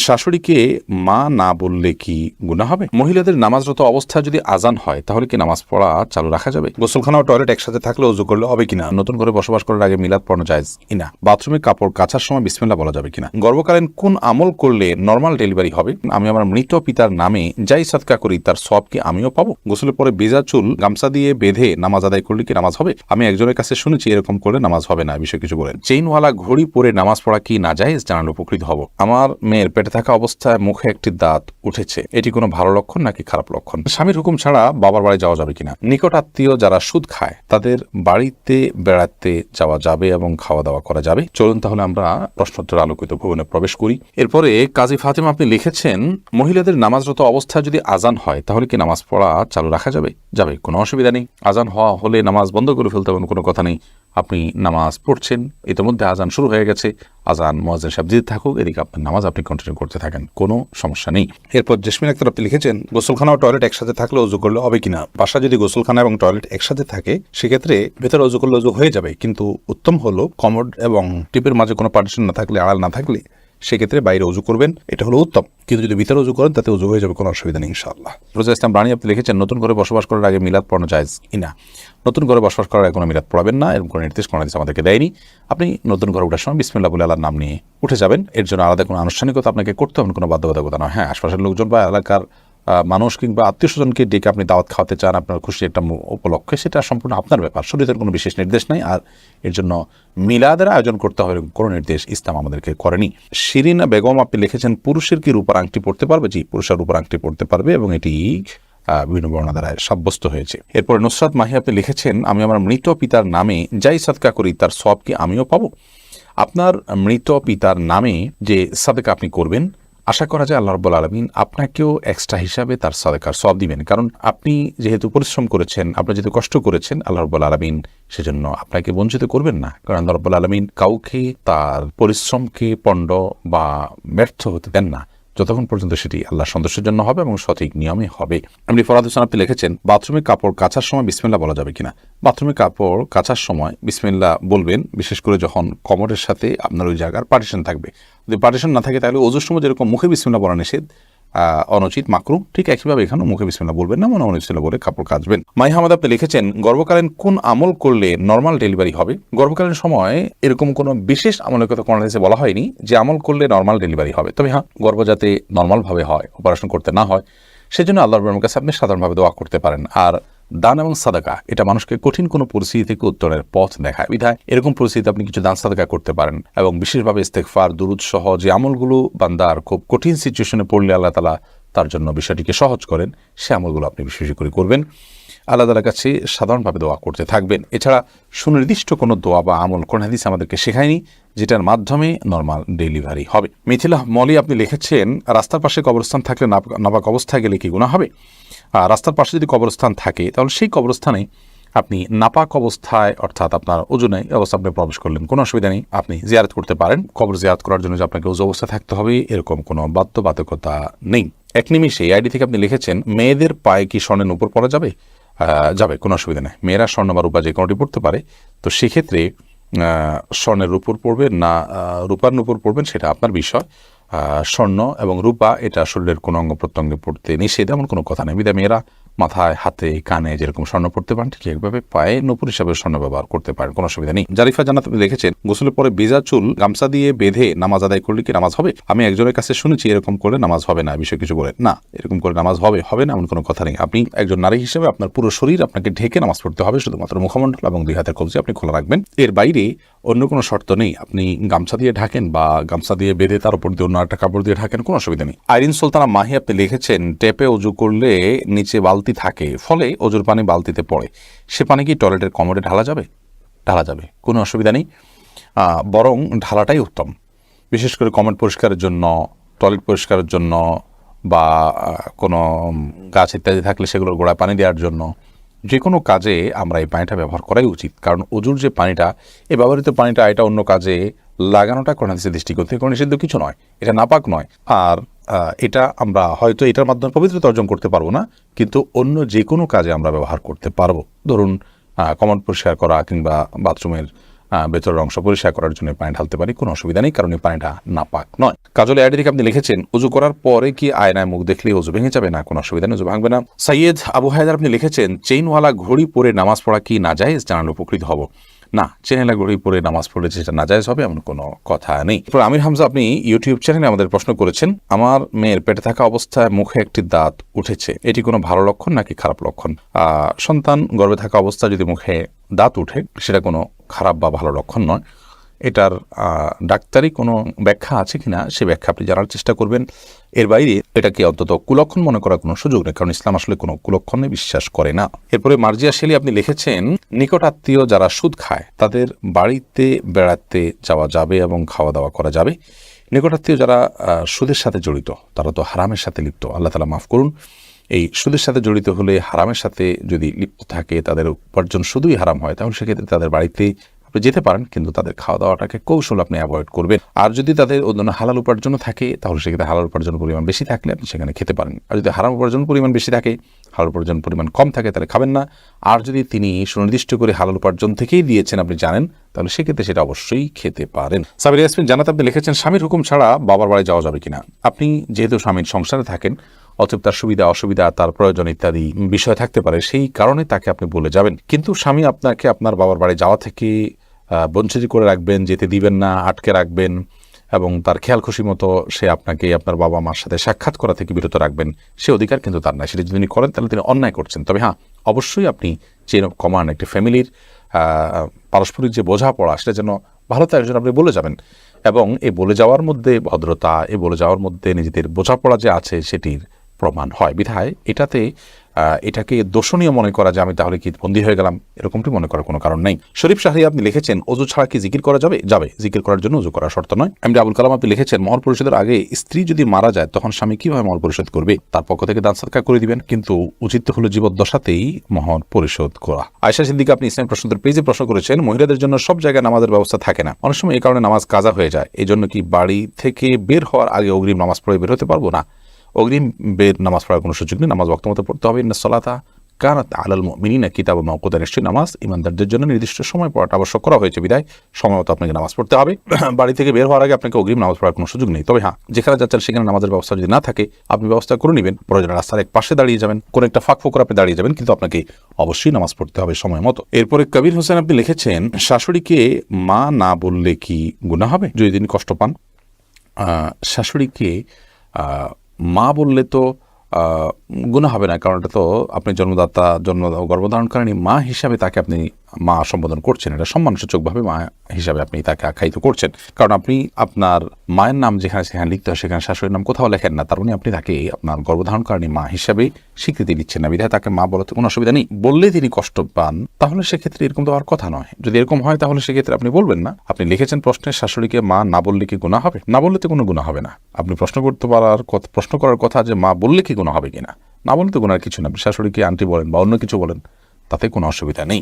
শাশুড়িকে মা না বললে কি গুনাহ হবে? মহিলাদের নামাজরত অবস্থায় যদি আজান হয় তাহলে কি নামাজ পড়া চালু রাখা যাবে? গোসলখানা ও টয়লেট একসাথে থাকলে ওযু করলে হবে কিনা? নতুন করে বসবাস করার আগে মিলাদ পড়ানো জায়েজ কিনা? বাথরুমে কাপড় কাচার সময় বিসমিল্লাহ বলা যাবে কিনা? গর্ভকালীন কোন আমল করলে নরমাল ডেলিভারি হবে? আমি আমার মৃত পিতার নামে যাই সাদকা করি তার সওয়াব কি আমিও পাবো? গোসলের পরে ভেজা চুল গামছা দিয়ে বেঁধে নামাজ আদায় করলে কি নামাজ হবে? আমি একজনের কাছে শুনেছি এরকম করলে নামাজ হবে না, বিষয় কিছু বলেন। চেইনওয়ালা ঘড়ি পরে নামাজ পড়া কি নাজায়েজ? জানালে উপকৃত হব। আমার মেয়ের পেটে থাকা অবস্থায় মুখে একটি দাঁত উঠেছে, এটি কোনো ভালো লক্ষণ নাকি খারাপ লক্ষণ? স্বামীর হুকুম ছাড়া বাবার বাড়ি যাওয়া যাবে কিনা? নিকট আত্মীয় যারা সুদ খায় তাদের বাড়িতে বেড়াতে যাওয়া যাবে এবং খাওয়া দাওয়া করা যাবে? চলুন তাহলে আমরা প্রশ্নোত্তর আলোকিত ভবনে প্রবেশ করি। এরপরে কাজী ফাতেমা আপনি লিখেছেন, মহিলাদের নামাজরত অবস্থায় যদি আজান হয় তাহলে কি নামাজ পড়া চালু রাখা যাবে? যাবে, কোনো অসুবিধা নেই। আজান হওয়া হলে নামাজ বন্ধ করে ফেলতে হবে, কোনো কথা নেই। আপনি নামাজ পড়ছেন, ইতিমধ্যে আজান শুরু হয়ে গেছে, আজান মুয়াজ্জিন সাহেব দিতে থাকুক, এদিকে আপনার নামাজ আপনি কন্টিনিউ করতে থাকেন, কোনো সমস্যা নেই। এরপর জেসমিন আক্তার আপনি লিখেছেন, গোসলখানা ও টয়লেট একসাথে থাকলে ওযু করলে হবে কিনা? বাসা যদি গোসলখানা এবং টয়লেট একসাথে থাকে সেক্ষেত্রে ভেতরে ওযু করলে ওযু হয়ে যাবে, কিন্তু উত্তম হলো কমোড এবং টিপের মাঝে কোনো পার্টিশন না থাকলে, আড়াল না থাকলে সেক্ষেত্রে বাইরে ওযু করবেন, এটা হলো উত্তম। কিন্তু যদি ভিতরে ওযু করেন তাতে ওযু হয়ে যাবে, কোনো অসুবিধা নেই ইনশাআল্লাহ। রোজা ইসলাম রানী আপনি লিখেছেন, নতুন করে বসবাস করার আগে মিলাদ পড়ানো জায়েজ কিনা? নতুন করে বসবাস করার আগে কোনো মিলাদ পড়াবেন না, এরকম কোনো নির্দেশ কোনো হাদিস আমাদেরকে দেয়নি। আপনি নতুন ঘরে ওঠার সময় বিসমিল্লাহ বলে আল্লাহর নাম নিয়ে উঠে যাবেন, এর জন্য আলাদা কোনো আনুষ্ঠানিকতা আপনাকে করতে হবে, কোনো বাধ্যবাধকতা নয়। হ্যাঁ, আশপাশের লোকজন বা এলাকার মানুষ কিংবা আত্মীয় স্বজনকে ডেকে আপনি দাওয়াত খাওয়াতে চান আপনার খুশি একটা উপলক্ষে, সেটা সম্পূর্ণ আপনার ব্যাপার, শরীয়তের কোনো বিশেষ নির্দেশ নাই। আর এর জন্য মিলাদের আয়োজন করতে হবে কোনো নির্দেশ ইসলাম আমাদেরকে করেনি। শিরিনা বেগম আপনি লিখেছেন, পুরুষের কি রূপার আংটি পড়তে পারবে? জি, পুরুষের রূপার আংটি পড়তে পারবে এবং এটি বিভিন্ন বর্ণনা দ্বারা সাব্যস্ত হয়েছে। এরপরে নুসরাত মাহি আপনি লিখেছেন, আমি আমার মৃত পিতার নামে যাই সাদকা করি তার সওয়াব কি আমিও পাবো? আপনার মৃত পিতার নামে যে সাদকা আপনি করবেন, আশা করা যায় আল্লাহ রাব্বুল আলামিন আপনাকেও এক্সট্রা হিসাবে তার সাদকার সওয়াব দিবেন। কারণ আপনি যেহেতু পরিশ্রম করেছেন, আপনি যেহেতু কষ্ট করেছেন, আল্লাহ রাব্বুল আলামিন সেজন্য আপনাকে বঞ্চিত করবেন না। কারণ আল্লাহ রাব্বুল আলামিন কাউকে তার পরিশ্রমকে পণ্ড বা ব্যর্থ হতে দেন না, যতক্ষণ পর্যন্ত সেটি আল্লাহর সন্তোষের জন্য হবে এবং সঠিক নিয়মে হবে। এমনি ফরাদ হোসেন আপনি লিখেছেন, বাথরুমে কাপড় কাচার সময় বিসমিল্লাহ বলা যাবে কিনা? বাথরুমে কাপড় কাচার সময় বিসমিল্লাহ বলবেন, বিশেষ করে যখন কমোডের সাথে আপনার ওই জায়গার পার্টিশন থাকবে। যদি পার্টিশন না থাকে তাহলে ওযুর সময় যেরকম মুখে বিসমিল্লাহ বলা নিষেধ, অনুচিত, মাকরু, ঠিক একইভাবে এখানেও মুখে বিসমিল্লাহ বলবেন না, মনে বিসমিল্লাহ বলে কাপড় কাচবেন। মাই হামাদ আপনি লিখেছেন, গর্ভকালীন কোন আমল করলে নর্মাল ডেলিভারি হবে? গর্ভকালীন সময় এরকম কোনো বিশেষ আমলের কথা কোন হাদিসে বলা হয়নি যে আমল করলে নর্মাল ডেলিভারি হবে। তবে হ্যাঁ, গর্ভ যাতে নর্মালভাবে হয়, অপারেশন করতে না হয়, সেজন্য আল্লাহর রহমতের কাছে আপনি সাধারণভাবে দোয়া করতে পারেন। আর দান এবং সাদাকা এটা মানুষকে কঠিন কোনো পরিস্থিতি থেকে উত্তরের পথ দেখায়, বিধায় এরকম পরিস্থিতিতে আপনি কিছু দান সাদাকা করতে পারেন এবং বিশেষভাবে ইস্তেগফার, দুরূদ সহ যে আমলগুলো বান্দার খুব কঠিন সিচুয়েশনে পড়লে আল্লাহ তাআলা তার জন্য বিষয়টিকে সহজ করেন, সে আমলগুলো আপনি বিশেষ করে করবেন। আল্লাহ তাআলার কাছে সাধারণভাবে দোয়া করতে থাকবেন। এছাড়া সুনির্দিষ্ট কোনো দোয়া বা আমল কোন হাদিস আমাদেরকে শেখায়নি যেটার মাধ্যমে নর্মাল ডেলিভারি হবে। মিথিলা মলি আপনি লিখেছেন, রাস্তার পাশে কবরস্থান থাকলে নাপাক অবস্থায় গেলে কি গুনাহ হবে? রাস্তার পাশে যদি কবরস্থান থাকে তাহলে সেই কবরস্থানে আপনি নাপাক অবস্থায়, অর্থাৎ আপনার ওযু নাই অবস্থা আপনি প্রবেশ করলেন, কোনো অসুবিধা নেই, আপনি জিয়ারত করতে পারেন। কবর জিয়ারত করার জন্য যে আপনাকে ওযু অবস্থায় থাকতে হবে এরকম কোনো বাধ্যবাধকতা নেই। এক নিমিষে আইডি থেকে আপনি লিখেছেন, মেয়েদের পায়ে কি স্বর্ণের নূপুর পরা যাবে? যাবে, কোনো অসুবিধা নেই। মেয়েরা স্বর্ণ বা রূপা যে কোনোটি পড়তে পারে, তো সেক্ষেত্রে স্বর্ণের নূপুর পড়বেন না রূপার নূপুর পড়বেন সেটা আপনার বিষয়। স্বর্ণ এবং রূপা এটা শরীরের কোনো অঙ্গ প্রত্যঙ্গে পড়তে নিষেধ, এমন কোনো কথা নেই। বিধায় মেয়েরা মাথায়, হাতে, কানে যেরকম স্বর্ণ পড়তে পারেন, ঠিক একভাবে পায়ে নূপুর হিসাবে স্বর্ণ ব্যবহার করতে পারেন, কোনো অসুবিধা নেই। জারিফা জান্নাত আপনি দেখেছেন, গোসলের পরে ভেজা চুল গামছা দিয়ে বেঁধে নামাজ আদায় করলে কি নামাজ হবে? আমি একজনের কাছে শুনেছি এরকম করলে নামাজ হবে না, বিষয় কিছু বলেন না। এরকম করে নামাজ হবে না এমন কোনো কথা নেই। আপনি একজন নারী হিসেবে আপনার পুরো শরীর আপনাকে ঢেকে নামাজ পড়তে হবে, শুধুমাত্র মুখমণ্ডল এবং দুই হাতের কবজি আপনি খোলা রাখবেন, এর বাইরে অন্য কোনো শর্ত নেই। আপনি গামছা দিয়ে ঢাকেন বা গামছা দিয়ে বেঁধে তার উপর দিয়ে অন্য একটা কাপড় দিয়ে ঢাকেন, কোনো অসুবিধা নেই। আইরিন সুলতানা মাহি আপনি লিখেছেন, টেপে ওযু করলে নিচে বালতি থাকে, ফলে ওযুর পানি বালতিতে পড়ে, সে পানি কি টয়লেটের কমোডে ঢালা যাবে? ঢালা যাবে, কোনো অসুবিধা নেই, বরং ঢালাটাই উত্তম। বিশেষ করে কমোড পরিষ্কারের জন্য, টয়লেট পরিষ্কারের জন্য বা কোনো গাছ ইত্যাদি থাকলে সেগুলোর গোড়ায় পানি দেওয়ার জন্য, যে কোনো কাজে আমরা এই পানিটা ব্যবহার করাই উচিত। কারণ ওযুর যে পানিটা, এই ব্যবহৃত পানিটা এটা অন্য কাজে লাগানোটা কোন হাদিসের দৃষ্টিকোণ থেকে কোনো নিষিদ্ধ কিছু নয়, এটা নাপাক নয়। আর এটা আমরা হয়তো এটার মাধ্যমে পবিত্রতা অর্জন করতে পারবো না, কিন্তু অন্য যে কোনো কাজে আমরা ব্যবহার করতে পারবো। ধরুন কমোড পরিষ্কার করা কিংবা বাথরুমের ভেতরের অংশ পরিষ্কার করার জন্য পানি ঢালতে পারি, কোনো অসুবিধা নেই, কারণ এই পানিটা নাপাক নয়। কাজল আইডি থেকে আপনি লিখেছেন উজু করার পরে কি আয়নায় মুখ দেখলে উজু ভেঙে যাবে? না, কোনো অসুবিধা নেই, উজু ভাঙবে না। সৈয়দ আবু হায়দার আপনি লিখেছেন চেইনওয়ালা ঘড়ি পরে নামাজ পড়া কি নাজায়েজ? জানালে উপকৃত হব। না, চেইনওয়ালা ঘড়ি পরে নামাজ পড়লে যেটা নাজায়েজ হবে এমন কোনো কথা নেই। আমির হামজা আপনি ইউটিউব চ্যানেলে আমাদের প্রশ্ন করেছেন, আমার মেয়ের পেটে থাকা অবস্থায় মুখে একটি দাঁত উঠেছে, এটি কোনো ভালো লক্ষণ নাকি খারাপ লক্ষণ? সন্তান গর্ভে থাকা অবস্থায় যদি মুখে দাঁত উঠে সেটা কোনো খারাপ বা ভালো লক্ষণ নয়। এটার ডাক্তারি কোনো ব্যাখ্যা আছে কিনা সে ব্যাখ্যা আপনি জানার চেষ্টা করবেন। এর বাইরে এটাকে অন্তত কুলক্ষণ মনে করার কোনো সুযোগ নেই, কারণ ইসলাম আসলে কোনো কুলক্ষণে বিশ্বাস করে না। এরপরে মার্জিয়া শেলি আপনি লিখেছেন নিকট আত্মীয় যারা সুদ খায় তাদের বাড়িতে বেড়াতে যাওয়া যাবে এবং খাওয়া দাওয়া করা যাবে। নিকট আত্মীয় যারা সুদের সাথে জড়িত তারা তো হারামের সাথে লিপ্ত, আল্লাহ তাআলা মাফ করুন। এই সুদের সাথে জড়িত হলে, হারামের সাথে যদি লিপ্ত থাকে, তাদের উপার্জন শুধুই হারাম হয়, তাহলে সেক্ষেত্রে তাদের বাড়িতে আপনি যেতে পারেন, কিন্তু তাদের খাওয়া দাওয়াটাকে কৌশল আপনি অ্যাভয়েড করবেন। আর যদি তাদের অন্য হালাল উপার্জন থাকে তাহলে সেক্ষেত্রে হালাল উপার্জন পরিমাণ বেশি থাকলে আপনি সেখানে খেতে পারেন। আর যদি হারাম উপার্জন পরিমাণ বেশি থাকে, হালাল উপার্জন পরিমাণ কম থাকে, তাহলে খাবেন না। আর যদি তিনি সুনির্দিষ্ট করে হালাল উপার্জন থেকেই দিয়েছেন আপনি জানেন, তাহলে সেক্ষেত্রে সেটা অবশ্যই খেতে পারেন। সাবির ইয়াসমিন জানাত আপনি লিখেছেন স্বামীর হুকুম ছাড়া বাবার বাড়ি যাওয়া যাবে কিনা? আপনি যেহেতু স্বামীর সংসারে থাকেন, অতএব তার সুবিধা অসুবিধা, তার প্রয়োজন ইত্যাদি বিষয় থাকতে পারে, সেই কারণে তাকে আপনি বলে যাবেন। কিন্তু স্বামী আপনাকে আপনার বাবার বাড়ি যাওয়া থেকে বঞ্চিত করে রাখবেন, যেতে দিবেন না, আটকে রাখবেন এবং তার খেয়াল খুশি মতো সে আপনাকে আপনার বাবা মার সাথে সাক্ষাৎ করা থেকে বিরত রাখবেন, সে অধিকার কিন্তু তার নাই। সেটা যদি তিনি করেন তাহলে তিনি অন্যায় করছেন। তবে হ্যাঁ, অবশ্যই আপনি চেইন অফ কমান্ড, একটি ফ্যামিলির পারস্পরিক যে বোঝাপড়া সেটা যেন ভালো থাকে জন্য আপনি বলে যাবেন। এবং এই বলে যাওয়ার মধ্যে ভদ্রতা, এই বলে যাওয়ার মধ্যে নিজেদের বোঝাপড়া যে আছে সেটির প্রমাণ হয়। বিধায় এটাকে দোষণীয় মনে করা যে আমি তাহলে কি বন্দী হয়ে গেলাম, এরকমটি মনে করার কোনো কারণ নেই। শরীফ শাহরি আপনি লিখেছেন অজু ছাড়া কি জিকির করা যাবে? যাবে, জিকির করার জন্য অজু করা শর্ত নয়। এমডি আবুল কালাম আপনি লিখেছেন মহর পরিশোধের আগে স্ত্রী যদি মারা যায় তখন স্বামী কিভাবে মহর পরিশোধ করবে? তার পক্ষ থেকে দান সাদকা করে দিবেন, কিন্তু উচিত হলো জীবদ্দশাতেই মহর পরিশোধ করা। আয়েশা সিদ্দিকা আপনি ইসলাম প্রশ্নোত্তর পেজে প্রশ্ন করেছেন মহিলাদের জন্য সব জায়গায় নামাজের ব্যবস্থা থাকে না, অনেক সময় এই কারণে নামাজ কাজা হয়ে যায়, এই জন্য কি বাড়ি থেকে বের হওয়ার আগে অগ্রিম নামাজ পড়ে বের হতে পারবো? না, অগ্রিম বের নামাজ পড়ার কোনো সুযোগ নেই। নামাজ ওয়াক্ত মতো পড়তে হবে। ইন্না সলাতা কানাত আলাল মুমিনিনা কিতাবাম মাওকুতা, নিশ্চয়ই নামাজ ইমানদারদের জন্য নির্দিষ্ট সময় পড়াটা আবশ্যক করা হয়েছে, বিধায় সময় মতো আপনাকে নামাজ পড়তে হবে। বাড়ি থেকে বের হওয়ার আগে আপনাকে অগ্রিম নামাজ পড়ার কোনো সুযোগ নেই। তবে হ্যাঁ, যেখানে যাচ্ছেন সেখানে নামাজের ব্যবস্থা যদি না থাকে আপনি ব্যবস্থা করে নেবেন, প্রয়োজনে রাস্তার এক পাশে দাঁড়িয়ে যাবেন, কোনো একটা ফাঁক ফোকর আপনি দাঁড়িয়ে যাবেন, কিন্তু আপনাকে অবশ্যই নামাজ পড়তে হবে সময় মতো। এরপরে কবির হোসেন আপনি লিখেছেন শাশুড়িকে মা না বললে কি গুনাহ হবে যদি তিনি কষ্ট পান? শাশুড়িকে মা বললে তো গুনাহ হবে না, কারণ এটা তো আপনি গর্ভধারণকারিণী মা হিসাবে তাকে আপনি মা সম্বোধন করছেন, এটা সম্মানসূচকভাবে মা হিসাবে আপনি তাকে আখ্যায়িত করছেন। কারণ আপনি আপনার মায়ের নাম যেখানে সেখানে লিখতে হয় সেখানে শাশুড়ির নাম কোথাও লেখেন না, তার মানে আপনি তাকে আপনার গর্ভধারণকারিণী মা হিসাবে স্বীকৃতি দিচ্ছেন না, বিধায় তাকে মা বলাতে কোনো অসুবিধা নেই। বললে তিনি কষ্ট পান তাহলে সেক্ষেত্রে এরকম তো আর কথা নয়। যদি এরকম হয় তাহলে সেক্ষেত্রে আপনি বলবেন না। আপনি লিখেছেন প্রশ্নে শাশুড়িকে মা না বললে কি গুনাহ হবে? না বললে তো কোনো গুনাহ হবে না। আপনি প্রশ্ন করার কথা যে মা বললে কি গুনাহ হবে কিনা, না বললে তো গুনার কিছু না। আপনি শাশুড়িকে আন্টি বলেন বা অন্য কিছু বলেন, তাতে কোনো অসুবিধা নেই।